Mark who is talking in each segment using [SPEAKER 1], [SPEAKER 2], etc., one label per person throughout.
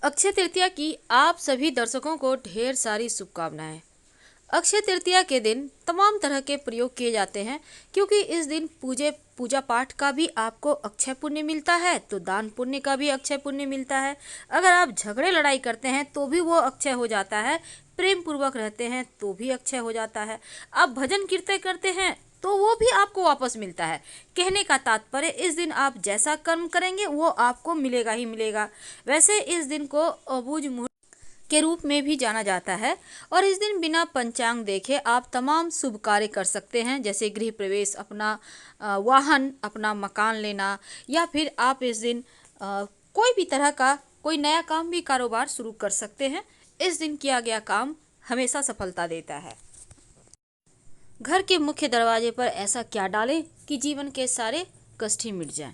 [SPEAKER 1] अक्षय तृतीया की आप सभी दर्शकों को ढेर सारी शुभकामनाएं। अक्षय तृतीया के दिन तमाम तरह के प्रयोग किए जाते हैं, क्योंकि इस दिन पूजा पाठ का भी आपको अक्षय पुण्य मिलता है, तो दान पुण्य का भी अक्षय पुण्य मिलता है। अगर आप झगड़े लड़ाई करते हैं तो भी वो अक्षय हो जाता है, प्रेम पूर्वक रहते हैं तो भी अक्षय हो जाता है, आप भजन कीर्तन करते हैं तो वो भी आपको वापस मिलता है। कहने का तात्पर्य, इस दिन आप जैसा कर्म करेंगे वो आपको मिलेगा ही मिलेगा। वैसे इस दिन को अबूझ मुहूर्त के रूप में भी जाना जाता है और इस दिन बिना पंचांग देखे आप तमाम शुभ कार्य कर सकते हैं, जैसे गृह प्रवेश, अपना वाहन, अपना मकान लेना, या फिर आप इस दिन कोई भी तरह का कोई नया काम भी कारोबार शुरू कर सकते हैं। इस दिन किया गया काम हमेशा सफलता देता है। घर के मुख्य दरवाजे पर ऐसा क्या डालें कि जीवन के सारे कष्ट ही मिट जाएं।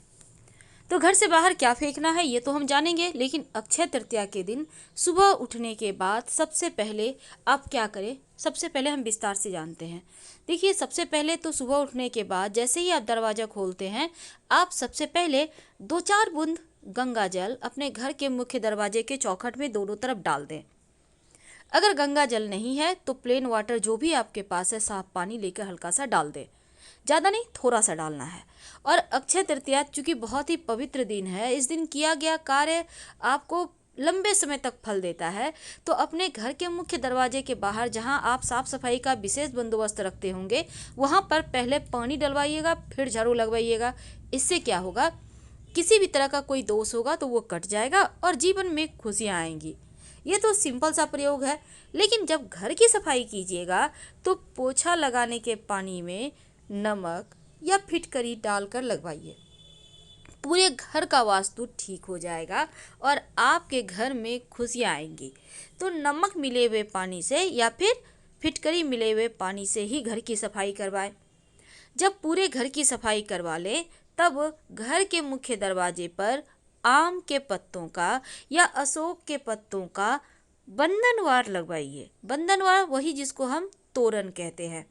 [SPEAKER 1] तो घर से बाहर क्या फेंकना है ये तो हम जानेंगे, लेकिन अक्षय तृतीया के दिन सुबह उठने के बाद सबसे पहले आप क्या करें, सबसे पहले हम विस्तार से जानते हैं। देखिए, सबसे पहले तो सुबह उठने के बाद जैसे ही आप दरवाज़ा खोलते हैं, आप सबसे पहले 2-4 बूंद गंगा जल अपने घर के मुख्य दरवाजे के चौखट में दोनों तरफ डाल दें। अगर गंगा जल नहीं है तो प्लेन वाटर जो भी आपके पास है, साफ पानी लेकर हल्का सा डाल दें, ज़्यादा नहीं, थोड़ा सा डालना है। और अक्षय तृतीया चूँकि बहुत ही पवित्र दिन है, इस दिन किया गया कार्य आपको लंबे समय तक फल देता है। तो अपने घर के मुख्य दरवाजे के बाहर जहां आप साफ सफाई का विशेष बंदोबस्त रखते होंगे, वहां पर पहले पानी डलवाइएगा, फिर झाड़ू लगवाइएगा। इससे क्या होगा, किसी भी तरह का कोई दोष होगा तो वो कट जाएगा और जीवन में खुशियाँ आएंगी। ये तो सिंपल सा प्रयोग है, लेकिन जब घर की सफाई कीजिएगा तो पोछा लगाने के पानी में नमक या फिटकरी डालकर लगवाइए। पूरे घर का वास्तु ठीक हो जाएगा और आपके घर में खुशियाँ आएंगी। तो नमक मिले हुए पानी से या फिर फिटकरी मिले हुए पानी से ही घर की सफाई करवाएं। जब पूरे घर की सफाई करवा लें, तब घर के मुख्य दरवाजे पर आम के पत्तों का या अशोक के पत्तों का बंधनवार लगवाइए। बंधनवार वही जिसको हम तोरण कहते हैं।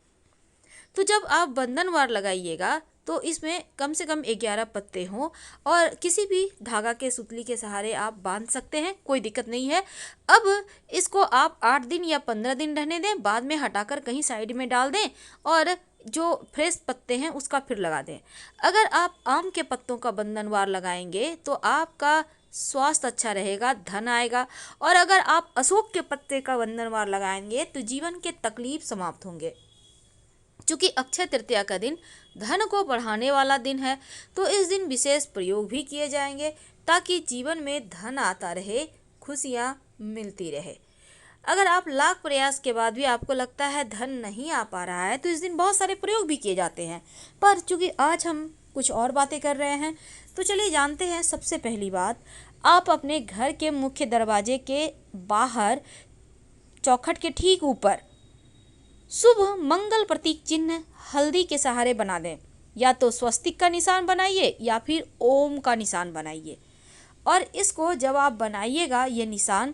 [SPEAKER 1] तो जब आप बंधनवार लगाइएगा तो इसमें कम से कम 11 पत्ते हों और किसी भी धागा के सुतली के सहारे आप बांध सकते हैं, कोई दिक्कत नहीं है। अब इसको आप 8 दिन या 15 दिन रहने दें, बाद में हटाकर कहीं साइड में डाल दें और जो फ्रेश पत्ते हैं उसका फिर लगा दें। अगर आप आम के पत्तों का बंधनवार लगाएंगे तो आपका स्वास्थ्य अच्छा रहेगा, धन आएगा। और अगर आप अशोक के पत्ते का बंधनवार लगाएंगे तो जीवन के तकलीफ समाप्त होंगे। चूँकि अक्षय तृतीया का दिन धन को बढ़ाने वाला दिन है, तो इस दिन विशेष प्रयोग भी किए जाएंगे ताकि जीवन में धन आता रहे, खुशियाँ मिलती रहे। अगर आप लाख प्रयास के बाद भी आपको लगता है धन नहीं आ पा रहा है, तो इस दिन बहुत सारे प्रयोग भी किए जाते हैं। पर चूँकि आज हम कुछ और बातें कर रहे हैं, तो चलिए जानते हैं। सबसे पहली बात, आप अपने घर के मुख्य दरवाजे के बाहर चौखट के ठीक ऊपर शुभ मंगल प्रतीक चिन्ह हल्दी के सहारे बना दें। या तो स्वस्तिक का निशान बनाइए या फिर ओम का निशान बनाइए। और इसको जब आप बनाइएगा ये निशान,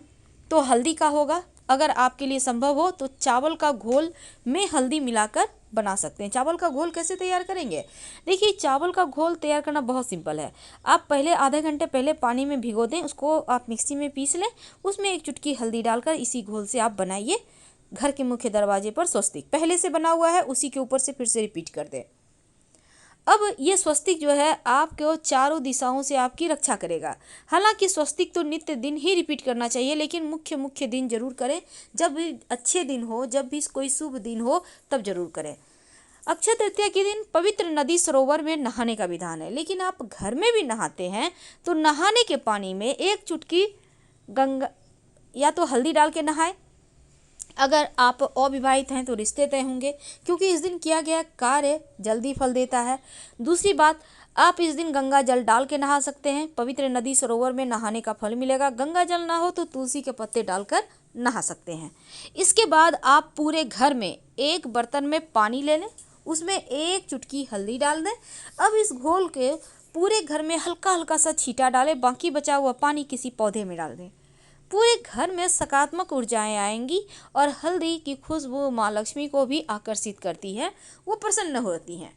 [SPEAKER 1] तो हल्दी का होगा। अगर आपके लिए संभव हो तो चावल का घोल में हल्दी मिलाकर बना सकते हैं। चावल का घोल कैसे तैयार करेंगे? देखिए, चावल का घोल तैयार करना बहुत सिंपल है। आप पहले आधे घंटे पहले पानी में भिगो दें, उसको आप मिक्सी में पीस लें, उसमें 1 चुटकी हल्दी डालकर इसी घोल से आप बनाइए। घर के मुख्य दरवाजे पर स्वस्तिक पहले से बना हुआ है, उसी के ऊपर से फिर से रिपीट कर दें। अब ये स्वस्तिक जो है आपको चारों दिशाओं से आपकी रक्षा करेगा। हालांकि स्वस्तिक तो नित्य दिन ही रिपीट करना चाहिए, लेकिन मुख्य दिन जरूर करें। जब भी अच्छे दिन हो, जब भी कोई शुभ दिन हो, तब जरूर करें। अक्षय तृतीया के दिन पवित्र नदी सरोवर में नहाने का विधान है, लेकिन आप घर में भी नहाते हैं तो नहाने के पानी में 1 चुटकी गंगा या तो हल्दी डाल के नहाएं। अगर आप अविवाहित हैं तो रिश्ते तय होंगे, क्योंकि इस दिन किया गया कार्य जल्दी फल देता है। दूसरी बात, आप इस दिन गंगा जल डाल के नहा सकते हैं। पवित्र नदी सरोवर में नहाने का फल मिलेगा। गंगा जल ना हो तो तुलसी के पत्ते डालकर नहा सकते हैं। इसके बाद आप पूरे घर में एक बर्तन में पानी ले लें, उसमें 1 चुटकी हल्दी डाल दें। अब इस घोल के पूरे घर में हल्का हल्का सा छींटा डालें, बाकी बचा हुआ पानी किसी पौधे में डाल दें। पूरे घर में सकारात्मक ऊर्जाएं आएंगी और हल्दी की खुशबू माँ लक्ष्मी को भी आकर्षित करती है, वो प्रसन्न होती हैं।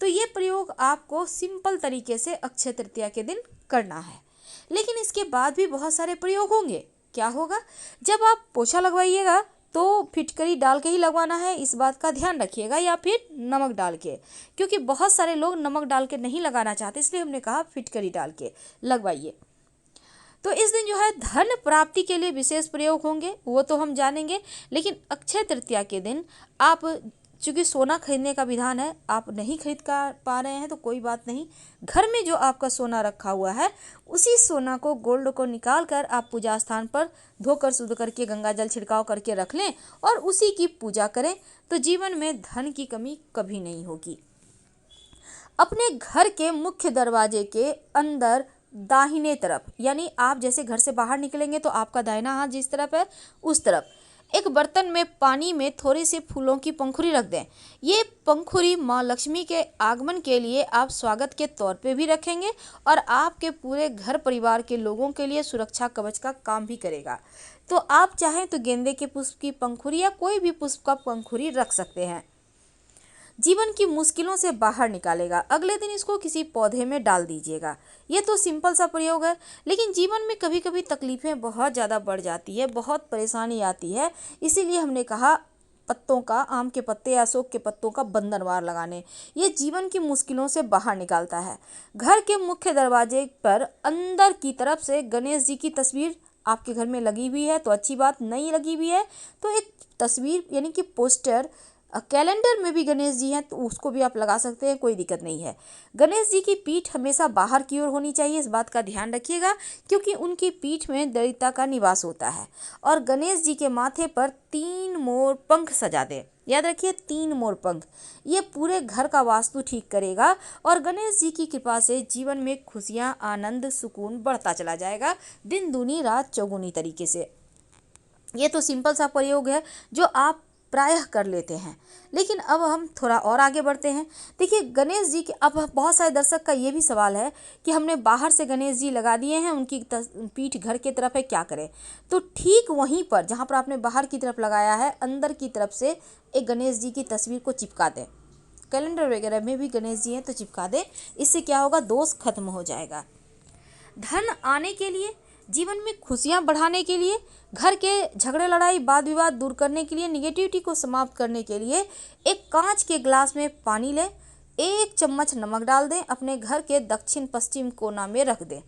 [SPEAKER 1] तो ये प्रयोग आपको सिंपल तरीके से अक्षय तृतीया के दिन करना है। लेकिन इसके बाद भी बहुत सारे प्रयोग होंगे। क्या होगा? जब आप पोछा लगवाइएगा तो फिटकरी डाल के ही लगवाना है, इस बात का ध्यान रखिएगा, या फिर नमक डाल के, क्योंकि बहुत सारे लोग नमक डाल के नहीं लगाना चाहते, इसलिए हमने कहा फिटकरी डाल के लगवाइए। तो इस दिन जो है धन प्राप्ति के लिए विशेष प्रयोग होंगे, वो तो हम जानेंगे। लेकिन अक्षय तृतीया के दिन आप, चूँकि सोना खरीदने का विधान है, आप नहीं खरीद पा रहे हैं तो कोई बात नहीं, घर में जो आपका सोना रखा हुआ है उसी सोना को, गोल्ड को निकाल कर आप पूजा स्थान पर धोकर शुद्ध करके गंगा जल छिड़काव करके रख लें और उसी की पूजा करें, तो जीवन में धन की कमी कभी नहीं होगी। अपने घर के मुख्य दरवाजे के अंदर दाहिने तरफ, यानी आप जैसे घर से बाहर निकलेंगे तो आपका दाहिना हाथ जिस तरफ है उस तरफ एक बर्तन में पानी में थोड़ी सी फूलों की पंखुड़ी रख दें। ये पंखुड़ी माँ लक्ष्मी के आगमन के लिए आप स्वागत के तौर पे भी रखेंगे और आपके पूरे घर परिवार के लोगों के लिए सुरक्षा कवच का काम भी करेगा। तो आप चाहें तो गेंदे के पुष्प की पंखुड़ी या कोई भी पुष्प का पंखुड़ी रख सकते हैं। जीवन की मुश्किलों से बाहर निकालेगा। अगले दिन इसको किसी पौधे में डाल दीजिएगा। ये तो सिंपल सा प्रयोग है, लेकिन जीवन में कभी कभी तकलीफ़ें बहुत ज़्यादा बढ़ जाती है, बहुत परेशानी आती है, इसीलिए हमने कहा पत्तों का, आम के पत्ते या अशोक के पत्तों का बंधनवार लगाने, ये जीवन की मुश्किलों से बाहर निकालता है। घर के मुख्य दरवाजे पर अंदर की तरफ से गणेश जी की तस्वीर आपके घर में लगी हुई है तो अच्छी बात, नहीं लगी हुई है तो एक तस्वीर यानी कि पोस्टर, कैलेंडर में भी गणेश जी हैं तो उसको भी आप लगा सकते हैं, कोई दिक्कत नहीं है। गणेश जी की पीठ हमेशा बाहर की ओर होनी चाहिए, इस बात का ध्यान रखिएगा, क्योंकि उनकी पीठ में दरिद्रता का निवास होता है। और गणेश जी के माथे पर 3 मोर पंख सजा दें, याद रखिए 3 मोर पंख, ये पूरे घर का वास्तु ठीक करेगा और गणेश जी की कृपा से जीवन में खुशियाँ, आनंद, सुकून बढ़ता चला जाएगा, दिन दूनी रात चौगुनी तरीके से। ये तो सिंपल सा प्रयोग है जो आप प्रायः कर लेते हैं, लेकिन अब हम थोड़ा और आगे बढ़ते हैं। देखिए गणेश जी के, अब बहुत सारे दर्शक का ये भी सवाल है कि हमने बाहर से गणेश जी लगा दिए हैं, उनकी पीठ घर की तरफ है, क्या करें? तो ठीक वहीं पर जहाँ पर आपने बाहर की तरफ लगाया है, अंदर की तरफ से एक गणेश जी की तस्वीर को चिपका दें। कैलेंडर वगैरह में भी गणेश जी हैं तो चिपका दें, इससे क्या होगा, दोष खत्म हो जाएगा। धन आने के लिए, जीवन में खुशियां बढ़ाने के लिए, घर के झगड़े लड़ाई वाद विवाद दूर करने के लिए, निगेटिविटी को समाप्त करने के लिए एक कांच के ग्लास में पानी लें, 1 चम्मच नमक डाल दें, अपने घर के दक्षिण पश्चिम कोना में रख दें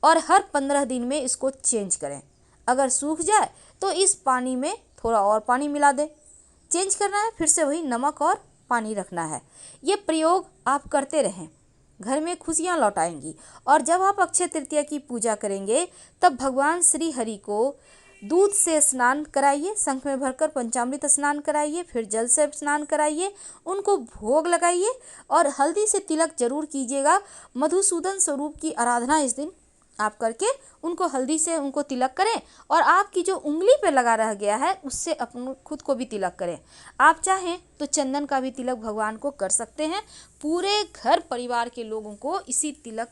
[SPEAKER 1] और हर 15 दिन में इसको चेंज करें। अगर सूख जाए तो इस पानी में थोड़ा और पानी मिला दें, चेंज करना है, फिर से वही नमक और पानी रखना है। ये प्रयोग आप करते रहें, घर में खुशियाँ लौट आएंगी। और जब आप अक्षय तृतीया की पूजा करेंगे तब भगवान श्री हरि को दूध से स्नान कराइए, शंख में भरकर पंचामृत स्नान कराइए, फिर जल से स्नान कराइए, उनको भोग लगाइए और हल्दी से तिलक जरूर कीजिएगा। मधुसूदन स्वरूप की आराधना इस दिन आप करके उनको हल्दी से उनको तिलक करें और आपकी जो उंगली पे लगा रह गया है उससे अपने खुद को भी तिलक करें। आप चाहें तो चंदन का भी तिलक भगवान को कर सकते हैं। पूरे घर परिवार के लोगों को इसी तिलक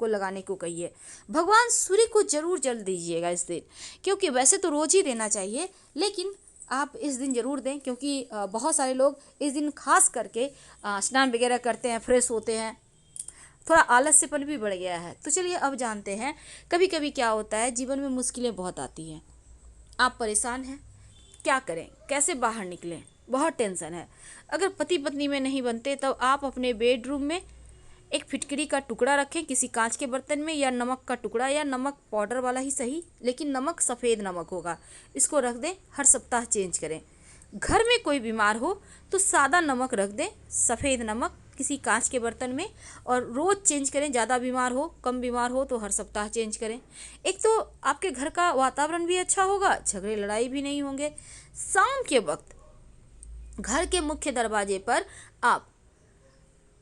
[SPEAKER 1] को लगाने को कहिए। भगवान सूर्य को जरूर जल दीजिएगा इस दिन, क्योंकि वैसे तो रोज ही देना चाहिए, लेकिन आप इस दिन ज़रूर दें, क्योंकि बहुत सारे लोग इस दिन खास करके स्नान वगैरह करते हैं, फ्रेश होते हैं, थोड़ा आलस्यपन भी बढ़ गया है। तो चलिए अब जानते हैं, कभी कभी क्या होता है, जीवन में मुश्किलें बहुत आती हैं, आप परेशान हैं, क्या करें, कैसे बाहर निकलें, बहुत टेंशन है। अगर पति पत्नी में नहीं बनते तब आप अपने बेडरूम में एक फिटकरी का टुकड़ा रखें किसी कांच के बर्तन में, या नमक का टुकड़ा, या नमक पाउडर वाला ही सही, लेकिन नमक सफ़ेद नमक होगा, इसको रख दें, हर सप्ताह चेंज करें। घर में कोई बीमार हो तो सादा नमक रख दें, सफ़ेद नमक किसी कांच के बर्तन में, और रोज़ चेंज करें। ज़्यादा बीमार हो, कम बीमार हो तो हर सप्ताह चेंज करें। एक तो आपके घर का वातावरण भी अच्छा होगा, झगड़े लड़ाई भी नहीं होंगे। शाम के वक्त घर के मुख्य दरवाजे पर आप,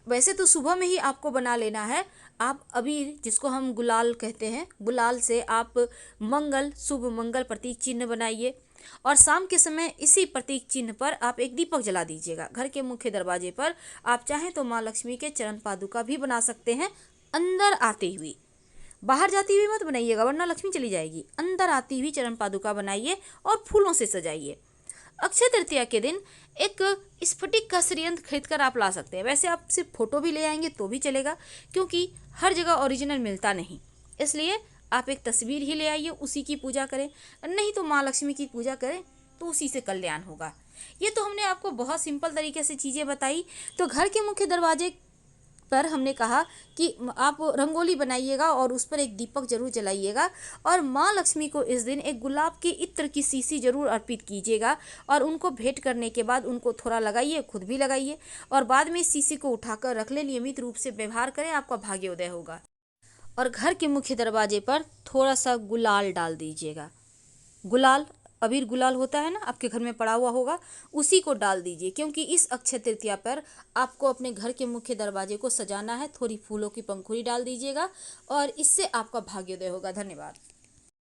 [SPEAKER 1] वैसे तो सुबह में ही आपको बना लेना है, आप अबीर जिसको हम गुलाल कहते हैं, गुलाल से आप मंगल, शुभ मंगल प्रतीक चिन्ह बनाइए और शाम के समय इसी प्रतीक चिन्ह पर आप एक दीपक जला दीजिएगा। घर के मुख्य दरवाजे पर आप चाहें तो माँ लक्ष्मी के चरण पादुका भी बना सकते हैं, अंदर आती हुई, बाहर जाती हुई मत बनाइएगा वरना लक्ष्मी चली जाएगी। अंदर आती हुई चरण पादुका बनाइए और फूलों से सजाइए। अक्षय तृतीया के दिन एक स्फटिक का श्रीयंत्र खरीद कर आप ला सकते हैं। वैसे आप सिर्फ फोटो भी ले आएंगे तो भी चलेगा, क्योंकि हर जगह ओरिजिनल मिलता नहीं। इसलिए आप एक तस्वीर ही ले आइए, उसी की पूजा करें, नहीं तो माँ लक्ष्मी की पूजा करें तो उसी से कल्याण होगा। ये तो हमने आपको बहुत सिंपल तरीके से चीज़ें बताई। तो घर के मुख्य दरवाजे पर हमने कहा कि आप रंगोली बनाइएगा और उस पर एक दीपक जरूर जलाइएगा, और माँ लक्ष्मी को इस दिन एक गुलाब के इत्र की शीशी जरूर अर्पित कीजिएगा, और उनको भेंट करने के बाद उनको थोड़ा लगाइए, खुद भी लगाइए, और बाद में इस शीशी को उठाकर रख ले, नियमित रूप से व्यवहार करें, आपका भाग्योदय होगा। और घर के मुख्य दरवाजे पर थोड़ा सा गुलाल डाल दीजिएगा। गुलाल, अबीर गुलाल होता है ना, आपके घर में पड़ा हुआ होगा, उसी को डाल दीजिए, क्योंकि इस अक्षय तृतीया पर आपको अपने घर के मुख्य दरवाजे को सजाना है। थोड़ी फूलों की पंखुड़ी डाल दीजिएगा और इससे आपका भाग्योदय होगा। धन्यवाद।